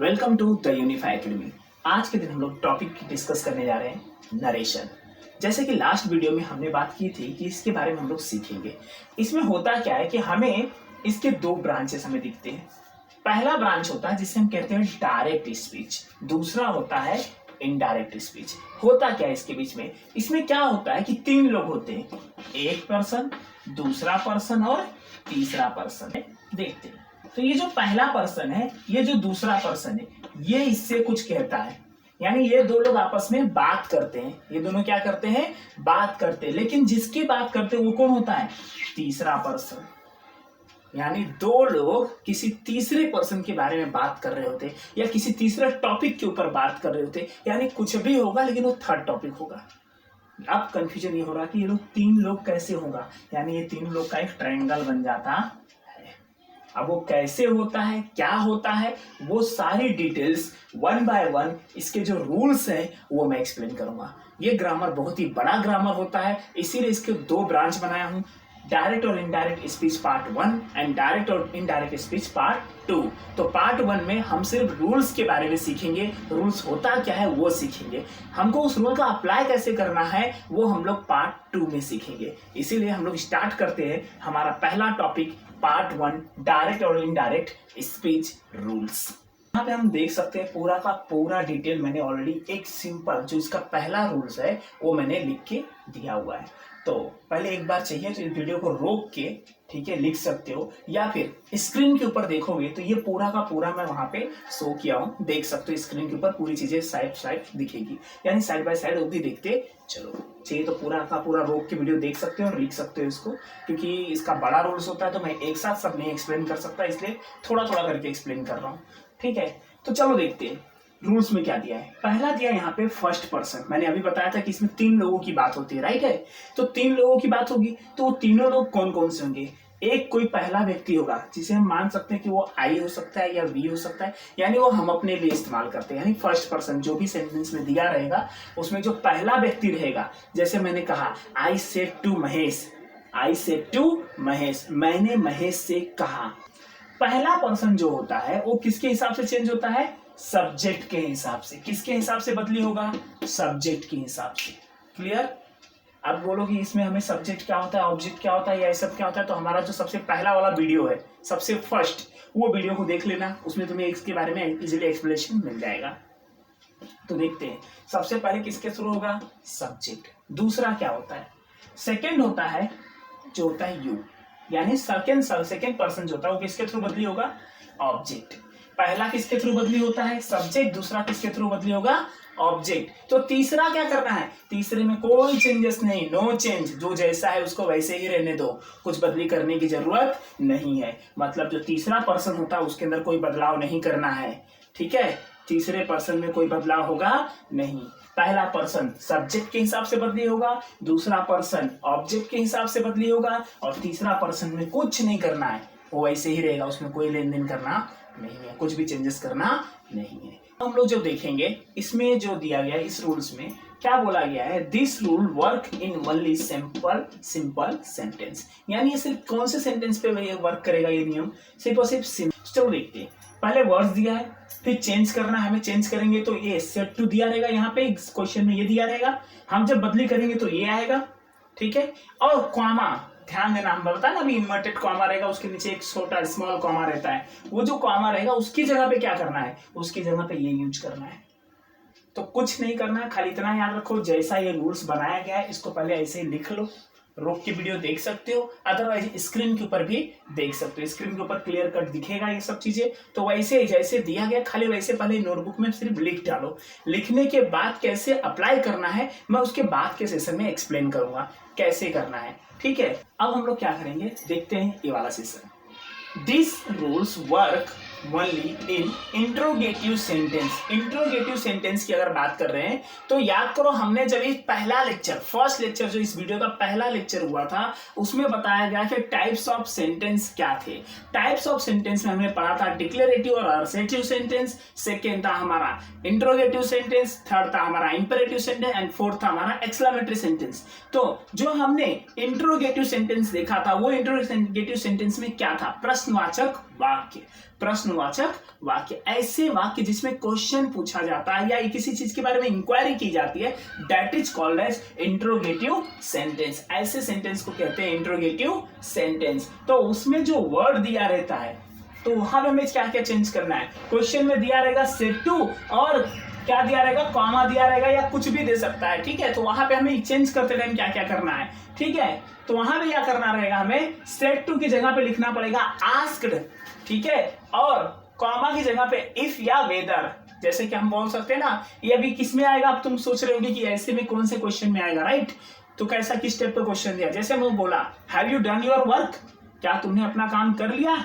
Welcome to the Unify Academy. आज के दिन हम लोग टॉपिक डिस्कस करने जा रहे हैं नरेशन। जैसे कि लास्ट वीडियो में हमने बात की थी कि इसके बारे में हम लोग सीखेंगे। इसमें होता क्या है कि हमें इसके दो ब्रांचेस हमें दिखते हैं। पहला ब्रांच होता है जिसे हम कहते हैं डायरेक्ट स्पीच, दूसरा होता है इनडायरेक्ट स्पीच। होता क्या है इसके बीच में? इसमें क्या होता है कि तीन लोग होते हैं, एक पर्सन, दूसरा पर्सन और तीसरा पर्सन है। देखते हैं तो ये जो पहला पर्सन है, ये जो दूसरा पर्सन है, ये इससे कुछ कहता है, यानी ये दो लोग आपस में बात करते हैं। ये दोनों क्या करते हैं? बात करते हैं। लेकिन जिसकी बात करते हैं वो कौन होता है? तीसरा पर्सन। यानी दो लोग किसी तीसरे पर्सन के बारे में बात कर रहे होते या किसी तीसरे टॉपिक के ऊपर बात कर रहे होते, यानी कुछ भी होगा लेकिन वो थर्ड टॉपिक होगा। अब कंफ्यूजन ये हो रहा कि ये लोग तीन लोग कैसे होगा, यानी ये तीन लोग का एक ट्रायंगल बन जाता है। अब वो कैसे होता है, क्या होता है, वो सारी डिटेल्स वन बाय वन इसके जो रूल्स हैं वो मैं एक्सप्लेन करूंगा। ये ग्रामर बहुत ही बड़ा ग्रामर होता है, इसीलिए इसके दो ब्रांच बनाया हूं, डायरेक्ट और indirect speech part 1 and direct और इनडायरेक्ट स्पीच पार्ट 2। तो पार्ट 1 में हम सिर्फ रूल्स के बारे में सीखेंगे, रूल्स होता क्या है वो सीखेंगे। हमको उस रूल का अप्लाई कैसे करना है वो हम लोग पार्ट 2 में सीखेंगे। इसीलिए हम लोग स्टार्ट करते हैं हमारा पहला टॉपिक, पार्ट 1 डायरेक्ट और इनडायरेक्ट स्पीच रूल्स। यहाँ पे हम देख सकते हैं पूरा का पूरा डिटेल मैंने ऑलरेडी एक सिंपल जो इसका पहला रूल्स है वो मैंने लिख के दिया हुआ है। तो पहले एक बार चाहिए तो इस वीडियो को रोक के, ठीक है, लिख सकते हो या फिर स्क्रीन के ऊपर देखोगे तो ये पूरा का पूरा मैं वहां पे शो किया हूँ, देख सकते हो। स्क्रीन के ऊपर पूरी चीजें साइड साइड दिखेगी, यानी साइड बाय साइड वो भी देखते चलो। चाहिए तो पूरा का पूरा रोक के वीडियो देख सकते हो और लिख सकते हो इसको, क्योंकि इसका बड़ा रूल्स होता है तो मैं एक साथ सब नहीं एक्सप्लेन कर सकता, इसलिए थोड़ा थोड़ा करके एक्सप्लेन कर रहा हूँ। ठीक है, तो चलो देखते हैं रूल्स में क्या दिया है। पहला दिया यहाँ पे फर्स्ट पर्सन। मैंने अभी बताया था कि इसमें तीन लोगों की बात होती है, राइट है। तो तीन लोगों की बात होगी तो वो तीनों लोग कौन कौन से होंगे? एक कोई पहला व्यक्ति होगा जिसे हम मान सकते हैं कि वो आई हो सकता है या वी हो सकता है, यानी वो हम अपने लिए इस्तेमाल करते हैं। यानी फर्स्ट पर्सन जो भी सेंटेंस में दिया रहेगा उसमें जो पहला व्यक्ति रहेगा, जैसे मैंने कहा I said to Mahesh, I said to Mahesh, मैंने महेश से कहा। पहला पर्सन जो होता है वो किसके हिसाब से चेंज होता है? सब्जेक्ट के हिसाब से। किसके हिसाब से बदली होगा? सब्जेक्ट के हिसाब से। क्लियर? अब बोलोगे इसमें हमें सब्जेक्ट क्या होता है, ऑब्जेक्ट क्या होता है, या सब क्या होता है, तो हमारा जो सबसे पहला वाला वीडियो है, सबसे फर्स्ट, वो वीडियो को देख लेना, उसमें तुम्हें इसके बारे में इजीली एक्सप्लेनेशन मिल जाएगा। तो देखते हैं सबसे पहले किसके थ्रू होगा? सब्जेक्ट। दूसरा क्या होता है? सेकेंड होता है जो होता है यू, यानी सेकेंड पर्सन जो होता है वो किसके थ्रू बदली होगा? ऑब्जेक्ट। पहला किसके थ्रू बदली होता है? सब्जेक्ट। दूसरा किसके थ्रू बदली होगा? ऑब्जेक्ट। तो तीसरा क्या करना है? तीसरे में कोई चेंजेस नहीं, नो चेंज, जो जैसा है उसको वैसे ही रहने दो, कुछ बदली करने की जरूरत नहीं है। मतलब जो तीसरा पर्सन होता है उसके अंदर कोई बदलाव नहीं करना है। ठीक है, तीसरे पर्सन में कोई बदलाव होगा नहीं। पहला पर्सन सब्जेक्ट के हिसाब से बदली होगा, दूसरा पर्सन ऑब्जेक्ट के हिसाब से बदली होगा, और तीसरा पर्सन में कुछ नहीं करना है, वो वैसे ही रहेगा, उसमें कोई लेन देन करना नहीं है, कुछ भी चेंजेस करना नहीं है। हम लोग जो देखेंगे इसमें जो दिया गया है, इस रूल्स में क्या बोला गया है? This rule work in only simple sentence, यानी ये सिर्फ कौन से सेंटेंस पे वर्क करेगा ये नियम? सिर्फ और सिर्फ सिंपल। चलो देखते हैं, पहले वर्ड्स दिया है, फिर चेंज करना है, हमें चेंज करेंगे तो ये सेट टू दिया रहेगा, यहाँ पे क्वेश्चन में ये दिया रहेगा, हम जब बदली करेंगे तो ये आएगा। ठीक है, और कॉमा ध्यान देना, हम बताया ना अभी इन्वर्टेड कॉमा रहेगा, उसके नीचे एक छोटा स्मॉल कॉमा रहता है, वो जो कॉमा रहेगा उसकी जगह पे क्या करना है? उसकी जगह पे ये यूज करना है। तो कुछ नहीं करना है, खाली इतना याद रखो जैसा ये रूल्स बनाया गया है इसको पहले ऐसे ही लिख लो, रोक के वीडियो देख सकते हो, अदरवाइज स्क्रीन के ऊपर भी देख सकते हो, स्क्रीन के ऊपर क्लियर कट दिखेगा ये सब चीजें। तो वैसे जैसे दिया गया खाली वैसे पहले नोटबुक में सिर्फ लिख डालो। लिखने के बाद कैसे अप्लाई करना है मैं उसके बाद के सेशन में एक्सप्लेन करूंगा कैसे करना है। ठीक है, अब हम लोग क्या करेंगे देखते हैं ये वाला session. This rules work only in interrogative sentence. Interrogative sentence की अगर बात कर रहे हैं तो याद करो, हमने जब ये पहला लेक्चर, फर्स्ट लेक्चर जो इस वीडियो का पहला लेक्चर हुआ था उसमें बताया गया कि टाइप्स ऑफ सेंटेंस क्या थे। टाइप्स ऑफ सेंटेंस में हमने पढ़ा था डिक्लेरेटिव और असर्टिव सेंटेंस, सेकेंड था हमारा इंट्रोगेटिव सेंटेंस, थर्ड था हमारा इंपेरेटिव सेंटेंस एंड फोर्थ था हमारा एक्सक्लेमेटरी सेंटेंस। तो जो हमने इंट्रोगेटिव सेंटेंस देखा था वो इंट्रोगेटिव सेंटेंस में क्या था? प्रश्नवाचक वाक्य। प्रश्नवाचक वाक्य, ऐसे वाक्य जिसमें क्वेश्चन पूछा जाता है या किसी चीज के बारे में इंक्वायरी की जाती है, that is called as interrogative sentence. ऐसे सेंटेंस को कहते हैं इंट्रोगेटिव सेंटेंस। तो उसमें जो वर्ड दिया रहता है तो वहां पे हमें क्या क्या चेंज करना है। क्वेश्चन में दिया रहेगा सेट टू और क्या दिया रहेगा, कॉमा दिया रहेगा या कुछ भी दे सकता है, ठीक है। तो वहां पे हमें चेंज करते टाइम क्या क्या करना है, ठीक है। तो वहां पे क्या करना रहेगा, हमें सेट टू की जगह पे लिखना पड़ेगा आस्क्ड, ठीक है। और कॉमा की जगह पे इफ या वेदर, जैसे कि हम बोल सकते हैं ना, ये अभी किस में आएगा, अब तुम सोच रहे होगे कि ऐसे में कौन से क्वेश्चन में आएगा, राइट। तो कैसा किस टाइप का क्वेश्चन दिया, जैसे मैं बोला have you done your work, क्या तुमने अपना काम कर लिया,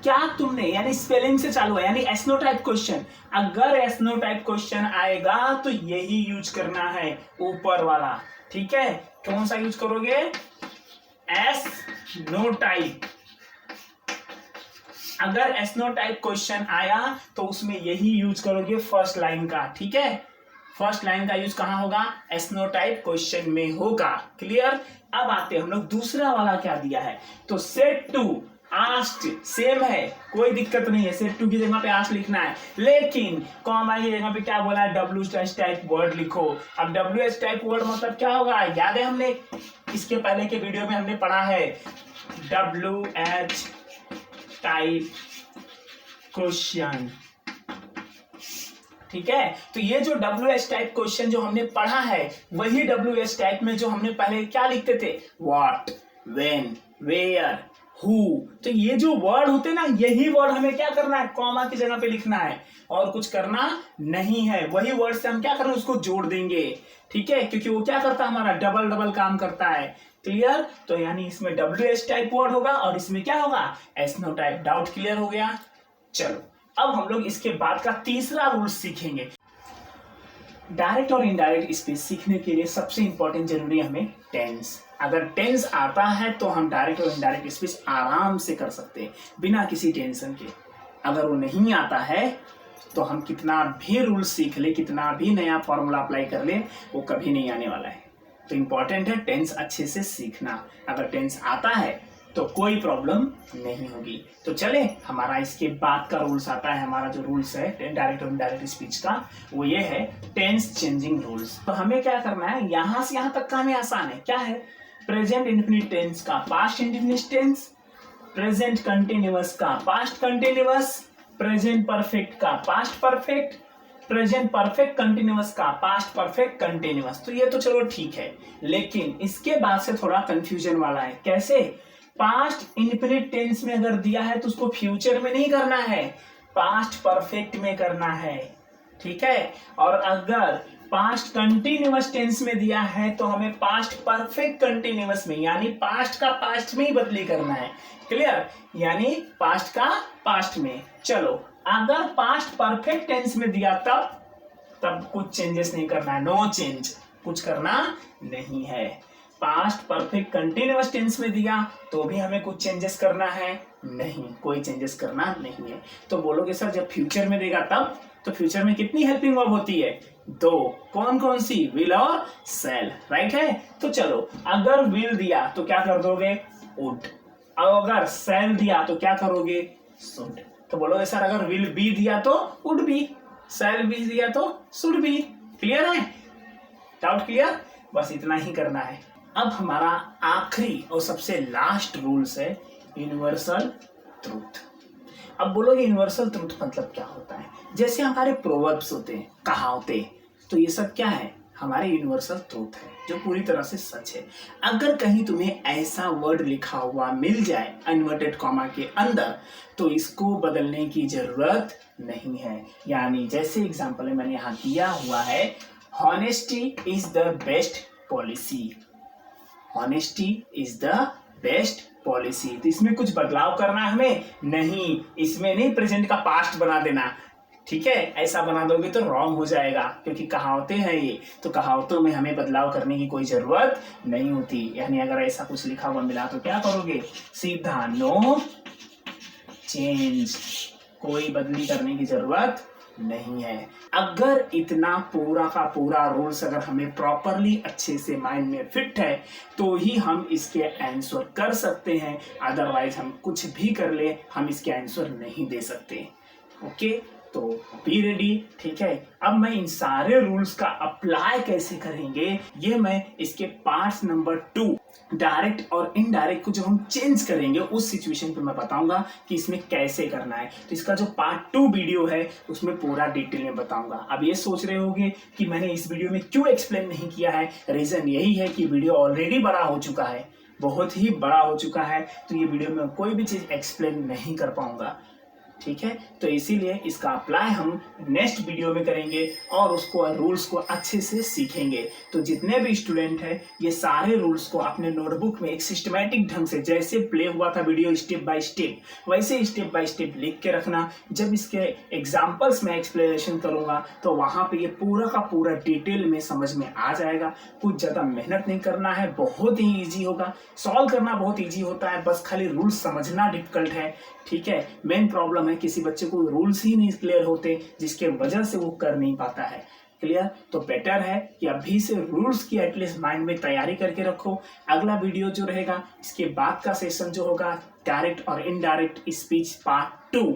क्या तुमने, यानी स्पेलिंग से चालू है, यानी एसनो टाइप क्वेश्चन। अगर एसनो टाइप क्वेश्चन आएगा तो यही यूज करना है, ऊपर वाला, ठीक है। कौन सा यूज करोगे, एस नो टाइप। अगर एस नो टाइप क्वेश्चन आया तो उसमें यही यूज करोगे फर्स्ट लाइन का, ठीक है। फर्स्ट लाइन का यूज कहां होगा, एस नो टाइप क्वेश्चन में होगा, क्लियर। अब आते हैं हम लोग दूसरा वाला क्या दिया है, तो सेट टू आस्क्ड सेम है, कोई दिक्कत नहीं है, सेट टू की जगह पे आस्क्ड लिखना है, लेकिन कॉमा की जगह पे क्या बोला है, डब्ल्यू एच टाइप वर्ड लिखो। अब डब्ल्यू एच टाइप वर्ड मतलब क्या होगा, याद है हमने इसके पहले के वीडियो में हमने पढ़ा है, डब्ल्यू एच टाइप क्वेश्चन, ठीक है। तो ये जो डब्ल्यू एच टाइप क्वेश्चन जो हमने पढ़ा है, वही डब्ल्यू एच टाइप में जो हमने पहले क्या लिखते थे, व्हाट, व्हेन, वेयर, हु। तो ये जो वर्ड होते ना, यही वर्ड हमें क्या करना है, कॉमा की जगह पे लिखना है और कुछ करना नहीं है। वही वर्ड से हम क्या करें, उसको जोड़ देंगे, ठीक है, क्योंकि वो क्या करता है, हमारा डबल डबल काम करता है, क्लियर। तो यानी इसमें डब्ल्यू एच टाइप वर्ड होगा और इसमें क्या होगा, yes no type. Doubt clear हो गया। चलो अब हम लोग इसके बाद का तीसरा रूल सीखेंगे। डायरेक्ट और इनडायरेक्ट स्पीच सीखने के लिए सबसे इंपॉर्टेंट जरूरी हमें टेंस। अगर टेंस आता है तो हम डायरेक्ट और इनडायरेक्ट स्पीच आराम से कर सकते हैं बिना किसी टेंशन के। अगर वो नहीं आता है तो हम कितना भी रूल सीख ले, कितना भी नया फॉर्मूला अप्लाई कर ले, वो कभी नहीं आने वाला है। तो इंपॉर्टेंट है टेंस अच्छे से सीखना। अगर टेंस आता है तो कोई प्रॉब्लम नहीं होगी। तो चले, हमारा इसके बाद का रूल्स आता है, हमारा जो रूल्स है डायरेक्ट और इनडायरेक्ट स्पीच का, वो ये है टेंस चेंजिंग रूल्स। तो हमें क्या करना है, यहां से यहां तक का हमें आसान है, क्या है, प्रेजेंट इंडेफिनिट टेंस का past indefinite tense, present continuous का पास्ट कंटिन्यूअस, प्रेजेंट परफेक्ट का past perfect, present perfect continuous का पास्ट परफेक्ट कंटिन्यूअस। तो ये तो चलो ठीक है, लेकिन इसके बाद से थोड़ा कंफ्यूजन वाला है। कैसे, पास्ट इंडेफिनिट टेंस में अगर दिया है तो उसको फ्यूचर में नहीं करना है, पास्ट परफेक्ट में करना है, ठीक है। और अगर पास्ट कंटिन्यूअस टेंस में दिया है तो हमें पास्ट परफेक्ट कंटिन्यूअस में, यानी पास्ट का पास्ट में ही बदली करना है, क्लियर। यानी पास्ट का पास्ट में। चलो, अगर पास्ट परफेक्ट टेंस में दिया तब कुछ चेंजेस नहीं करना है, नो चेंज, कुछ करना नहीं है। पास्ट परफेक्ट कंटिन्यूअस टेंस में दिया तो भी हमें कुछ चेंजेस करना है नहीं, कोई चेंजेस करना नहीं है। तो बोलोगे सर जब फ्यूचर में देगा तब, तो फ्यूचर में कितनी हेल्पिंग वर्ब होती है, दो। कौन कौन सी, विल और शैल, राइट है। तो चलो, अगर विल दिया तो क्या कर दोगे, वुड। अगर शैल दिया तो क्या करोगे, शुड। तो बोलोगे सर अगर विल बी दिया तो वुड बी, शैल बी दिया तो शुड बी। क्लियर है, डाउट क्लियर, बस इतना ही करना है। अब हमारा आखिरी और सबसे लास्ट रूल्स है यूनिवर्सल ट्रूथ। अब बोलोगे यूनिवर्सल ट्रूथ मतलब क्या होता है, जैसे हमारे प्रोवर्ब्स होते हैं, कहावतें, तो ये सब क्या है, हमारे यूनिवर्सल ट्रूथ है जो पूरी तरह से सच है। अगर कहीं तुम्हें ऐसा वर्ड लिखा हुआ मिल जाए इन्वर्टेड कॉमा के अंदर, तो इसको बदलने की जरूरत नहीं है। यानी जैसे एग्जांपल में मैंने यहाँ दिया हुआ है, honesty is the best policy, honesty is the best policy. तो इसमें कुछ बदलाव करना है हमें नहीं, इसमें नहीं प्रेजेंट का पास्ट बना देना, ठीक है। ऐसा बना दोगे तो रॉन्ग हो जाएगा, क्योंकि कहावतें हैं ये, तो कहावतों में हमें बदलाव करने की कोई जरूरत नहीं होती। यानी अगर ऐसा कुछ लिखा हुआ मिला तो क्या करोगे, सीधा नो चेंज, कोई बदली करने की जरूरत नहीं है। अगर इतना पूरा का पूरा रूल्स अगर हमें प्रॉपरली अच्छे से माइंड में फिट है तो ही हम इसके आंसर कर सकते हैं, अदरवाइज हम कुछ भी कर ले हम इसके आंसर नहीं दे सकते। ओके, तो बी रेडी। ठीक है, अब मैं इन सारे रूल्स का अप्लाई कैसे करेंगे ये मैं इसके पार्ट नंबर 2 डायरेक्ट और इनडायरेक्ट को जो हम चेंज करेंगे उस सिचुएशन पे मैं बताऊंगा कि इसमें कैसे करना है। तो इसका जो पार्ट 2 वीडियो है उसमें पूरा डिटेल में बताऊंगा। अब ये सोच रहे होंगे कि मैंने इस वीडियो में क्यों एक्सप्लेन नहीं किया है, रीजन यही है कि वीडियो ऑलरेडी बड़ा हो चुका है, बहुत ही बड़ा हो चुका है, तो ये वीडियो में कोई भी चीज एक्सप्लेन नहीं कर पाऊंगा। ठीक है, तो इसीलिए इसका अप्लाई हम नेक्स्ट वीडियो में करेंगे और उसको रूल्स को अच्छे से सीखेंगे। तो जितने भी स्टूडेंट हैं ये सारे रूल्स को अपने नोटबुक में एक सिस्टमैटिक ढंग से, जैसे प्ले हुआ था वीडियो स्टेप बाय स्टेप, वैसे स्टेप बाय स्टेप लिख के रखना। जब इसके एग्जाम्पल्स में एक्सप्लेनेशन करूंगा तो वहां पे ये पूरा का पूरा डिटेल में समझ में आ जाएगा। कुछ ज़्यादा मेहनत नहीं करना है, बहुत ही ईजी होगा, सॉल्व करना बहुत ईजी होता है, बस खाली रूल्स समझना डिफिकल्ट है। ठीक है, मेन प्रॉब्लम है किसी बच्चे को रूल्स ही नहीं क्लियर होते जिसके वजह से वो कर नहीं पाता है। क्लियर, तो बेटर है कि अभी से रूल्स की एटलीस्ट माइंड में तैयारी करके रखो। अगला वीडियो जो रहेगा इसके बाद का सेशन जो होगा डायरेक्ट और इनडायरेक्ट स्पीच पार्ट 2,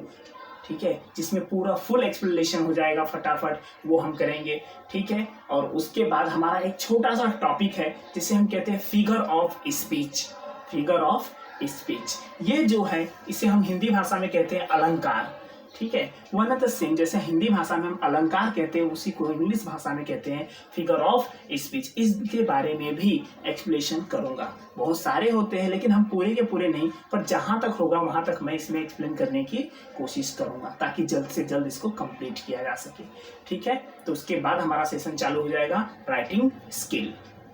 ठीक है, जिसमें पूरा फुल एक्सप्लेनेशन हो जाएगा फटाफट, वो हम करेंगे। ठीक है, और उसके बाद हमारा एक छोटा सा टॉपिक है जिसे हम कहते हैं figure of speech. Figure of speech ये जो है इसे हम हिंदी भाषा में कहते हैं अलंकार। ठीक है, वन ऑफ द सेम, जैसे हिंदी भाषा में हम अलंकार कहते हैं उसी को इंग्लिश भाषा में कहते हैं फिगर ऑफ स्पीच। इसके बारे में भी एक्सप्लेनेशन करूंगा। बहुत सारे होते हैं लेकिन हम पूरे के पूरे नहीं, पर जहां तक होगा वहां तक मैं इसमें एक्सप्लेन करने की कोशिश करूंगा ताकि जल्द से जल्द इसको कंप्लीट किया जा सके। ठीक है, तो उसके बाद हमारा सेशन चालू हो जाएगा राइटिंग स्किल।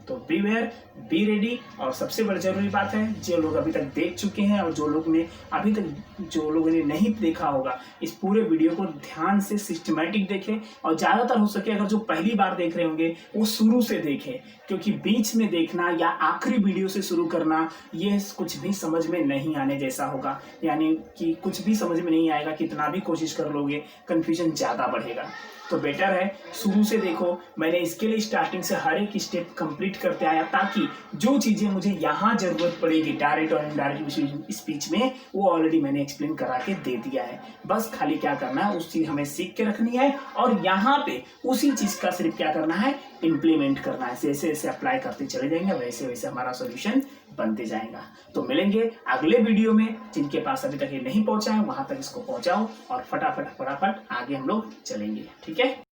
तो बी वेयर, बी रेडी। और सबसे बड़ी जरूरी बात है, जो लोग अभी तक देख चुके हैं और जो लोगों ने नहीं देखा होगा, इस पूरे वीडियो को ध्यान से सिस्टमैटिक देखें और ज़्यादातर हो सके अगर जो पहली बार देख रहे होंगे वो शुरू से देखें, क्योंकि बीच में देखना या आखिरी वीडियो से शुरू करना ये कुछ भी समझ में नहीं आने जैसा होगा। यानी कि कुछ भी समझ में नहीं आएगा, कितना भी कोशिश कर लोगे कन्फ्यूजन ज़्यादा बढ़ेगा। तो बेटर है शुरू से देखो। मैंने इसके लिए स्टार्टिंग से हर एक स्टेप कंप्लीट करते आया ताकि जो चीज़ें मुझे यहाँ जरूरत पड़ेगी डायरेक्ट और इनडायरेक्ट स्पीच में वो ऑलरेडी मैंने एक्सप्लेन करा के दे दिया है। बस खाली क्या करना है उस चीज़ हमें सीख के रखनी है और यहाँ पे उसी चीज़ का सिर्फ क्या करना है, इम्प्लीमेंट करना है। जैसे जैसे अप्लाई करते चले जाएंगे वैसे वैसे हमारा सोल्यूशन बनते जाएगा। तो मिलेंगे अगले वीडियो में। जिनके पास अभी तक ये नहीं पहुंचा है वहां तक इसको पहुंचाओ और फटाफट आगे हम लोग चलेंगे। ठीक है।